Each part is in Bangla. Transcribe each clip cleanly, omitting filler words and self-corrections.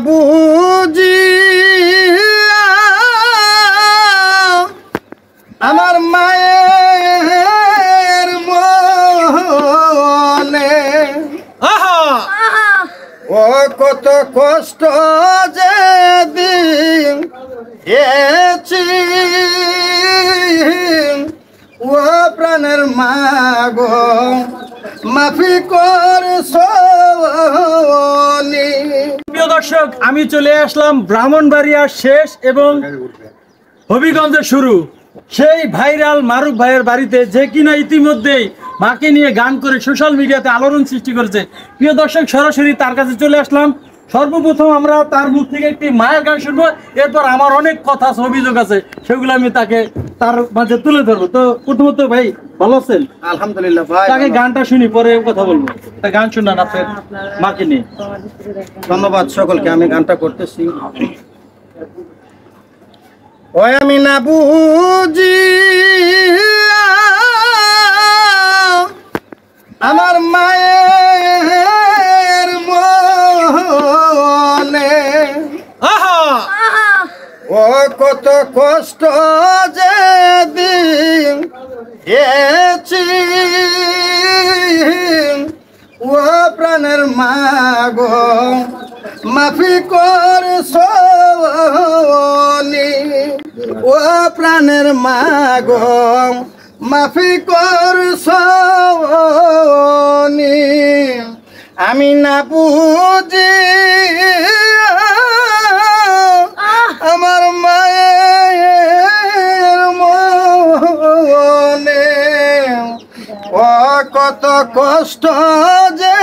বুঝি আমার মায়ের মনে ও কত কষ্ট যে দিন এছি ও প্রাণের মাগো মাফি করছো। প্রিয় দর্শক, আমি চলে আসলাম ব্রাহ্মণবাড়িয়ার শেষ এবং হবিগঞ্জের শুরু সেই ভাইরাল মারুফ ভাইয়ের বাড়িতে, যে কিনা ইতিমধ্যেই মাকে নিয়ে গান করে সোশ্যাল মিডিয়াতে আলোড়ন সৃষ্টি করেছে। প্রিয় দর্শক, সরাসরি তার কাছে চলে আসলাম। সর্বপ্রথম আমরা তার মুখ থেকে একটি মায়ের গান শুনবো, এরপর আমার অনেক কথা অভিযোগ আছে, সেগুলো আমি তার মাঝে তুলে ধরবো। তো প্রথমত ভাই ভালো আছেন? আলহামদুলিল্লাহ ভাই। তাকে গানটা শুনি, পরে কথা বলবো। তা গান শুনান আপনার মাকে নিয়ে। ধন্যবাদ সকলকে। আমি গানটা করতেছি। ওই আমি না বুঝি আমার মায়ের মনে ও কত কষ্ট যে দিন এছি ও প্রাণের মাগো মাফি করছো। ও প্রাণের মাগো মাফি করছো। আমি না বুঝি আমার মায়ের মনে ও কত কষ্ট যে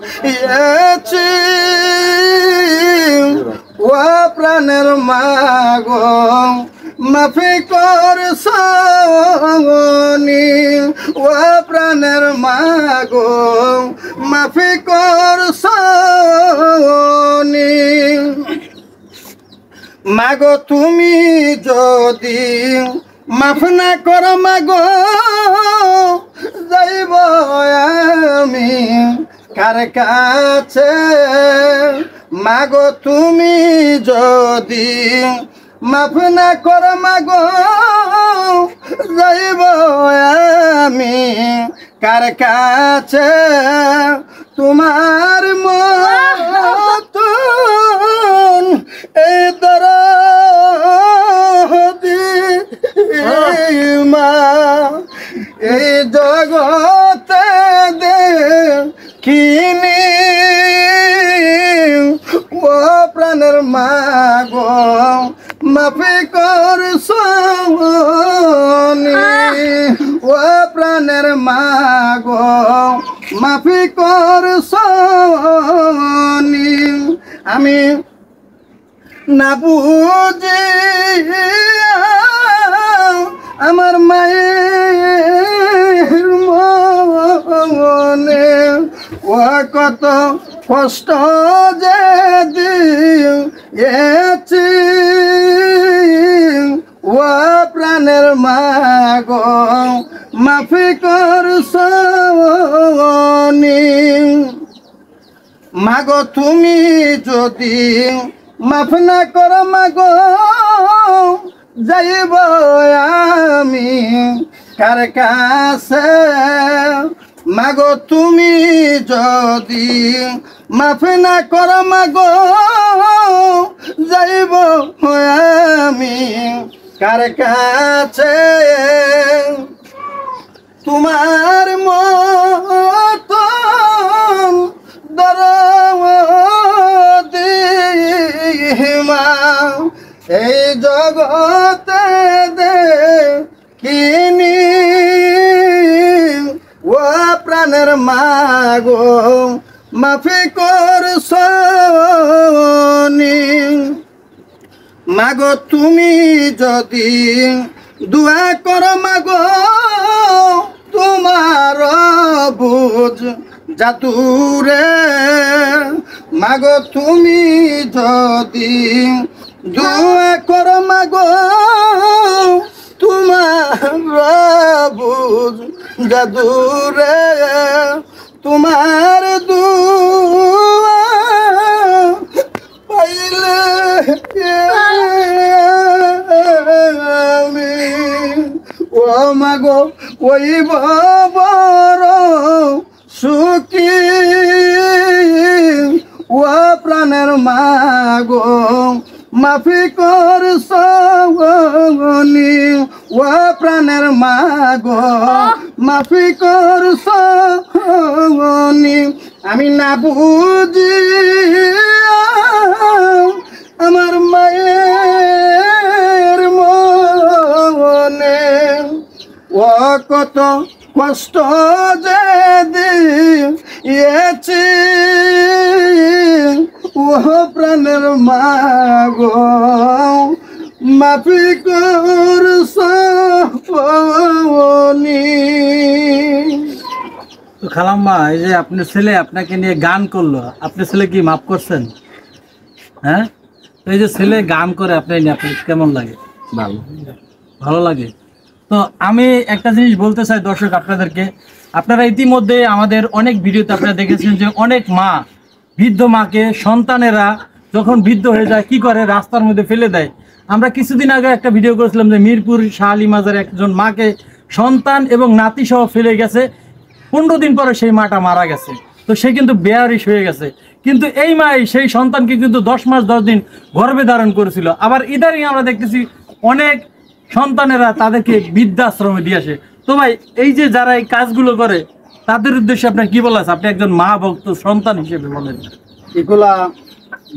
দিয়েছি ও প্রাণের মাগো মাফি করছো। ও প্রাণের মাগো মাফি করছো। মাগো তুমি যদি মাফ না করো মাগো যাইব আমি কার কাছে। মাগো তুমি যদি মাফ না করো মাগো যাইব আমি কার কাছে। তোমার মতন এই দরদি মা এই জগতে দেখিনি ও প্রাণের মাগো মাফি করছো। ও প্রাণের মাগো মাফি করছো। আমি না বুঝি আমার মায়ের মনে ও কত কষ্ট যে দিয়েছি ও প্রাণের মাগো মাফি করছো। মাগো তুমি যদি মাফ না করো মাগো যাইব আমি কার কাছে। মাগো তুমি যদি মাফ না করো মাগো যাইব আমি কার কাছে। তোমার মতন দরদি মা এই জগতে দেখিনি ও প্রাণের মাগো মাফি করছো। মাগো তুমি যদি দোয়া করো মাগো তোমার বুঝ জাতুরে। মাগো তুমি যদি দোয়া করো মাগো তোমার বুঝ জাদুরে। তোমার দুয়া হইব বড় সুখী ও প্রাণের মাগো মাফি কর সগনি ও প্রাণের মাগো মাফি কর সগনি আমি না বুঝি আমার মায়ের মনে ও কত কষ্ট যে দিয়েছি ও প্রাণের মাগো মাফি কর সগনি। তো খালাম্মা, এই যে আপনার ছেলে আপনাকে নিয়ে গান করলো, আপনার ছেলে কি মাফ করছেন? হ্যাঁ, তো এই যে ছেলে গান করে আপনার নিয়ে আপনার কেমন লাগে? ভালো লাগে। তো আমি একটা জিনিস বলতে চাই দর্শক আপনাদেরকে, আপনারা ইতিমধ্যে আমাদের অনেক ভিডিওতে আপনারা দেখেছেন যে অনেক মা, বৃদ্ধ মাকে সন্তানেরা যখন বৃদ্ধ হয়ে যায় কি করে, রাস্তার মধ্যে ফেলে দেয়। আমরা কিছুদিন আগে একটা ভিডিও করেছিলাম যে মিরপুর শাহ আলী মাজারে একজন মাকে সন্তান এবং নাতি সহ ফেলে গেছে, 15 দিন পরে সেই মাটা মারা গেছে। তো সে কিন্তু বেয়ারিশ হয়ে গেছে, কিন্তু এই মাই সেই সন্তানকে কিন্তু 10 মাস 10 দিন গর্ভে ধারণ করেছিল। আবার ইদারিং আমরা দেখতেছি অনেক সন্তানেরা তাদেরকে বৃদ্ধাশ্রমে দিয়ে আসে। তো ভাই, এই যে যারা এই কাজগুলো করে তাদের উদ্দেশ্যে আপনার কি বলা আছে? আপনি একজন মা ভক্ত সন্তান হিসেবে বলেন। এগুলা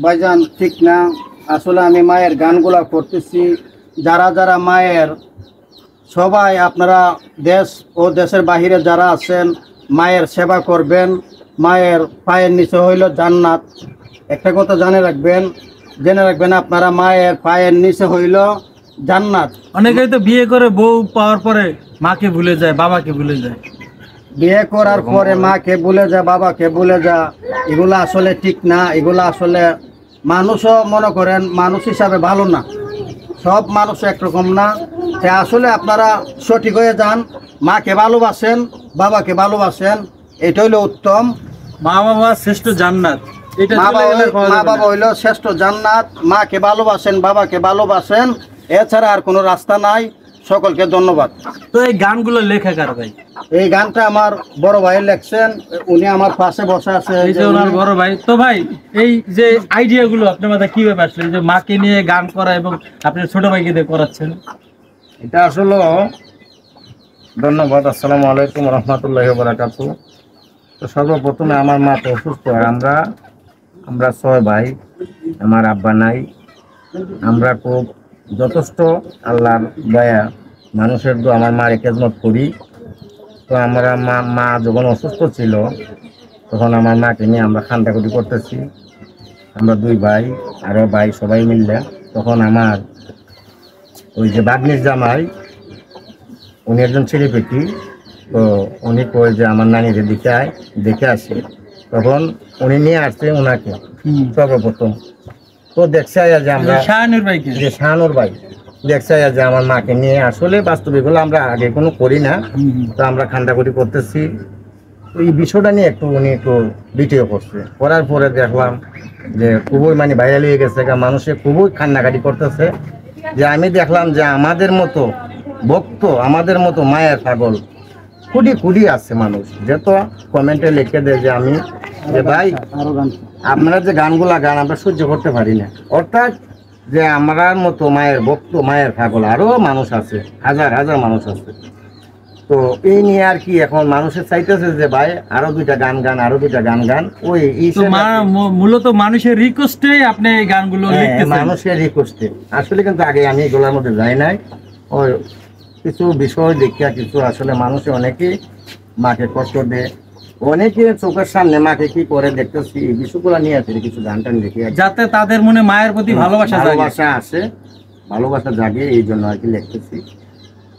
ভাইজান ঠিক না। আসলে আমি মায়ের গানগুলা করতেছি, যারা যারা মায়ের, সবাই আপনারা দেশ ও দেশের বাহিরে যারা আছেন মায়ের সেবা করবেন। মায়ের পায়ের নিচে হইল জান্নাত। একটা কথা জেনে রাখবেন আপনারা, মায়ের পায়ের নিচে হইল জান্নাত। অনেকেই তো বিয়ে করে বউ পাওয়ার পরে মাকে ভুলে যায়, বাবাকে ভুলে যায়। বিয়ে করার পরে মাকে ভুলে যা, বাবাকে ভুলে যা, এগুলা আসলে ঠিক না। এগুলা আসলে মানুষও মনে করেন মানুষ হিসাবে ভালো না, সব মানুষ একরকম না। আসলে আপনারা সঠিক হয়ে যান, মাকে ভালোবাসেন, বাবাকে ভালোবাসেন, এটা হইলো উত্তম। মা বাবা শ্রেষ্ঠ জান্নাত, এটা মা বাবা হইলো শ্রেষ্ঠ জান্নাত। মাকে ভালোবাসেন, বাবাকে ভালোবাসেন, এছাড়া আর কোনো রাস্তা নাই। সকলকে ধন্যবাদ। তো এই গানগুলো লেখা কার ভাই? এই গানটা আমার বড় ভাই লেখছেন, উনি আমার পাশে বসে আছে, এই যে ওনার বড় ভাই। তো ভাই, এই যে আইডিয়াগুলো আপনার মাথায় কিভাবে আসলো, যে মাকে নিয়ে গান করা এবং আপনার ছোট ভাইকে দিয়ে করাচ্ছেন? এটা আসলে ধন্যবাদ। আসসালামু আলাইকুম রহমতুল্লাহি ওয়া বারাকাতুহু। তো সর্বপ্রথমে আমার মা তো অসুস্থ, আমরা 6 ভাই, আমার আব্বা নাই। আমরা খুব যথেষ্ট আল্লাহর দয়া, মানুষের দোয়া, আমার মার খেদমত করি। তো আমরা মা যখন অসুস্থ ছিল তখন আমার মাকে নিয়ে আমরা খান্দাকুটি করতেছি, আমরা 2 ভাই আরও ভাই সবাই মিললে। তখন আমার ওই যে বাগনির জামাই, উনি একজন ছেলেপেটি, তো উনি কয় যে আমার নানিকে দেখে আসে। তখন উনি নিয়ে আসছে ওনাকে সর্বপ্রথম। তো দেখছে যে আমরা শাহানুর ভাইকে, যে শাহানুর ভাই দেখছে যে আমার মাকে নিয়ে, আসলে বাস্তবিকগুলো আমরা আগে কোনো করি না, তো আমরা খান্দাকুটি করতেছি। এই বিষয়টা নিয়ে উনি একটু ভিডিও করছে, করার পরে দেখলাম যে খুবই ভাইরাল হয়ে গেছে, মানুষে খুবই কান্নাকাটি করতেছে। যে আমি দেখলাম যে আমাদের মতো ভক্ত, আমাদের মতো মায়ের পাগল কুড়ি আছে মানুষ, যত কমেন্টে লিখে দেয় যে আমি যে ভাই আপনারা যে গানগুলা গান আমরা সহ্য করতে পারি না। অর্থাৎ যে আমার মতো মায়ের ভক্ত, মায়ের পাগল আরো মানুষ আছে, হাজার হাজার মানুষ আছে। তো এই নিয়ে আর কি এখন মানুষের চাইতেছে যে ভাই আরো 2টা গান গান, আরো 2টা গান গান। ওই মূলত মানুষের রিকোয়েস্টে আপনি এই গানগুলো লিখতেছেন? মানুষের রিকোয়েস্টে। আসলে কিন্তু আগে আমি এগুলোর মধ্যে যাই নাই। ওই কিছু বিষয় দেখিয়া কিছু আসলে মানুষে অনেকেই মাকে কষ্ট দেয়, অনেকে চোখের সামনে মাকে কি করে দেখতেছি, এই বিষয়গুলো নিয়ে আছে কিছু গান টান দেখি, যাতে তাদের মনে মায়ের প্রতি ভালোবাসা আসে, ভালোবাসা জাগে, এই জন্য আর কি লিখতেছি।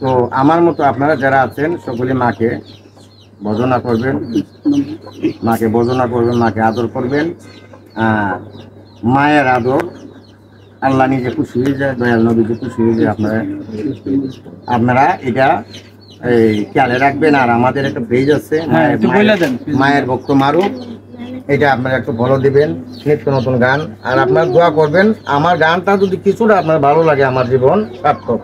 তো আমার মতো আপনারা যারা আছেন সকলে মাকে ভজনা করবেন, মাকে আদর করবেন। মায়ের আদর আল্লাহ নিজে খুশি হয়ে যায়, দয়াল নবী যে খুশি হয়ে যায়। আপনারা এটা এই খেয়ালে রাখবেন। আর আমাদের একটা পেজ আছে মায়ের ভক্ত মারুফ, এটা আপনারা একটু ফলো দিবেন, নিত্য নতুন গান। আর আপনারা দোয়া করবেন আমার গানটা যদি কিছুটা আপনার ভালো লাগে, আমার জীবন সার্থক।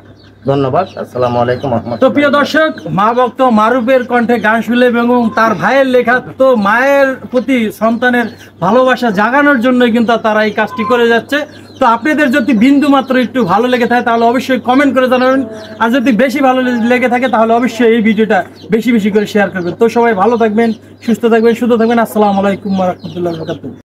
ধন্যবাদ। আসসালামু আলাইকুম ওয়া তো রাহমাতুল্লাহি। প্রিয় দর্শক, মা ভক্ত মারুফের কণ্ঠে গান শুনলে এবং তার ভাইয়ের লেখা, তো মায়ের প্রতি সন্তানের ভালোবাসা জাগানোর জন্য কিন্তু তারা এই কাজটি করে যাচ্ছে। তো আপনাদের যদি বিন্দু মাত্র একটু ভালো লেগে থাকে তাহলে অবশ্যই কমেন্ট করে জানাবেন, আর যদি বেশি ভালো লেগে থাকে তাহলে অবশ্যই এই ভিডিওটা বেশি বেশি করে শেয়ার করবেন। তো সবাই ভালো থাকবেন, সুস্থ থাকবেন, সুস্থ থাকবেন। আসসালামু আলাইকুম ওয়া রাহমাতুল্লাহি ওয়া বারাকাতুহু।